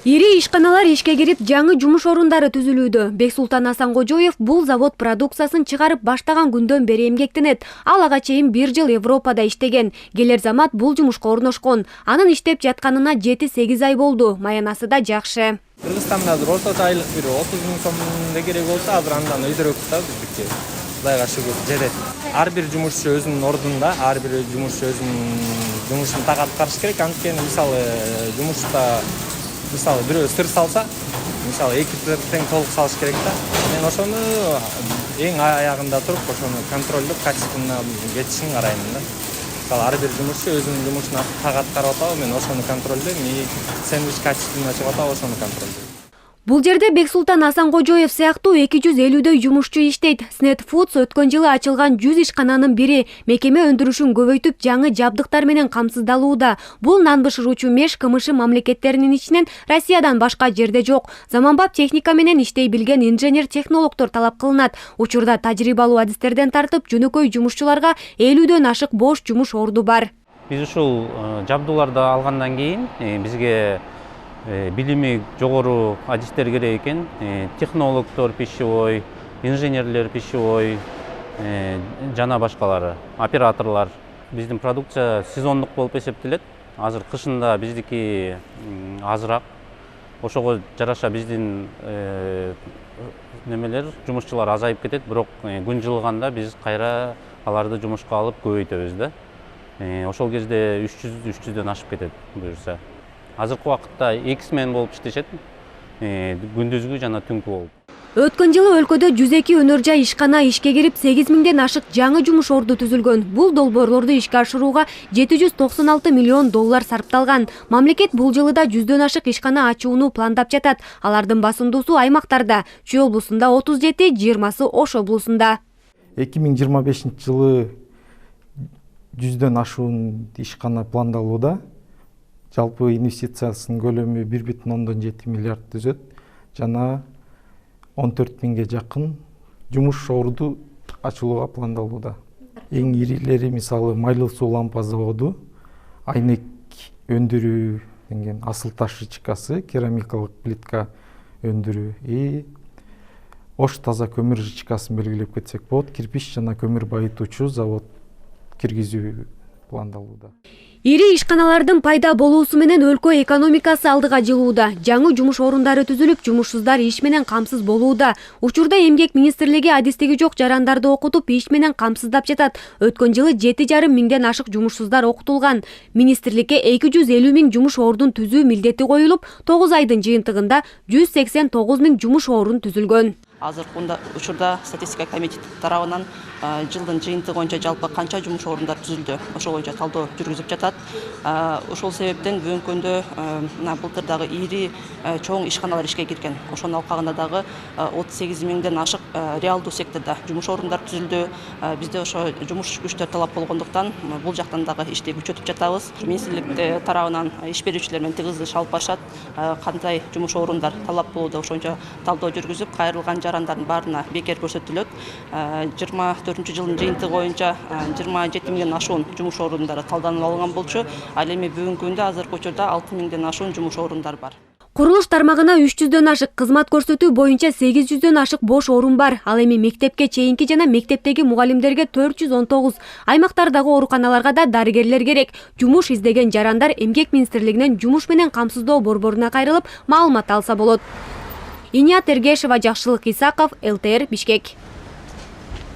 Ири ишканалар ишке кирип, жаңы жумуш орундары түзүлүүдө. Бексултан Асанкожоев бул завод продукциясын чыгарып баштаган күндөн бери эмгектенет. Ал ага чейин 1 жыл Европада иштеген. Келер замат бул жумушка орношкон. Анын иштеп жатканына 7-8 ай болду. Маянасы да жакшы. Кыргызстанда азыр орточо айлык бир 30 миң сом керек болсо, азыр андан өйдөрөөк да биздики. Кудайга шүгүр жетет. Ар бир жумушчу өзүнүн ордунда, ар бир жумушчу өзүнүн жумушун так аткарыш керек. Анткени мисалы жумушта бирөө сыр салса, мисалы 2 тең толук салыш керек да. Мен ошону эң аягында туруп, ошону контролдоп, качественно кетишин караймын да. Мисалы ар бир жумушчу өзүнүн жумушун так аткарып атабы, мен ошону контролдойм, сэндвич качественно чыгып атабы, ошону контролдойм. Бул жерде Бексултан Асанкожоев сыяктуу 250дөй жумушчу иштейт. Снет Foods өткөн жылы ачылган 100 ишкананын бири. Мекеме өндүрүшүн көбөйтүп, жаңы жабдыктар менен камсыздалууда. Бул нан бышыруучу меш КМШ мамлекеттеринин ичинен Россиядан башка жерде жок. Заманбап техника менен иштей билген инженер-технологдор талап кылынат. Учурда тажрыйбалуу адистерден тартып, жөнөкөй жумушчуларга 50дөн ашык бош жумуш орду бар. Биз ушул жабдууларды алгандан кийин бизге билими жогору адистер керек экен. Технологдор пищевой, инженерлер пищевой, жана башкалары, операторлар. Биздин продукция сезондук болуп эсептелет. Азыр кышында биздики азыраак. Ошого жараша биздин немелер, жумушчулар азайып кетет, бирок күн жылыганда биз кайра аларды жумушка алып көбөйтөбүз да. Ошол кезде 300дөн ашып кетет буюрса. Азыркы убакытта эксмен болуп иштешет, күндүзгү жана түнкү болуп. Өткөн жылы өлкөдө 102 өнөр жай ишкана ишке кирип, 8 миңден ашык жаңы жумуш орду түзүлгөн. Бул долбоорлорду ишке ашырууга $796 миллион сарпталган. Мамлекет бул жылы да 100дөн ашык ишкана ачууну пландап жатат. Алардын басымдуусу аймактарда. Чүй облусунда 37, 20сы Ош облусунда. 2025-жылы 100дөн ашуун ишкана пландалууда. Жалпы инвестициясынын көлөмү 1,7 миллиард түзөт. Жана 14 миңге жакын жумуш орду ачылууга пландалууда. Эң ирилери мисалы майлуу суу лампа заводу, айнек өндүрүү деген асыл таш жычкасы, керамикалык плитка өндүрүү, Ош таза көмүр жычкасын белгилеп кетсек болот, кирпич жана көмүр байытуучу завод киргизүү пландалууда. Ири ишканалардын пайда болуусу менен өлкө экономикасы алдыга жылууда. Жаңы жумуш орундары түзүлүп, жумушсуздар иш менен камсыз болууда. Учурда Эмгек министрлиги адистиги жок жарандарды окутуп, иш менен камсыздап жатат. Өткөн жылы 7,5 миңден ашык жумушсуздар окутулган. Министрликке 250 миң жумуш ордун түзүү милдети коюлуп, 9 айдын жыйынтыгында 189 миң жумуш орун түзүлгөн. Азыркы учурда статистика комитети тарабынан жылдын жыйынтыгы боюнча жалпы канча жумуш орундар түзүлдү, ошол боюнча талдоо жүргүзүп жатат. Ошол себептен бүгүнкү күндө былтырдагы ири чоң ишканалар ишке кирген. Ошону алкагында дагы 38 миңден ашык реалдуу секторда жумуш орундар түзүлдү. Бизде ошо жумуш күчтөр талап болгондуктан бул жактан дагы ишти күчөтүп жатабыз. Министрлик тарабынан иш берүүчүлөр менен тыгыз иш алып барышат. Кандай жумуш орундар талап болууда, ошончо талдоо жүргүзүп, кайрылган жарандардын баарына бекер көрсөтүлөт. 24-жылдын жыйынтыгы боюнча 27 миңден ашуун жумуш орундары талданып алынган болчу. Ал эми бүгүнкү күндө азыркы учурда 6 миңден ашуун жумуш орундар бар. Курулуш тармагына 300дөн ашык, кызмат көрсөтүү боюнча 800дөн ашык бош орун бар. Ал эми мектепке чейинки жана мектептеги мугалимдерге 419, аймактардагы ооруканаларга да дарыгерлер керек. Жумуш издеген жарандар Эмгек министрлигинен жумуш менен камсыздоо борборуна кайрылып, маалымат алса болот. Иният Эргешева, Жакшылык Исаков, ЛТР, Бишкек.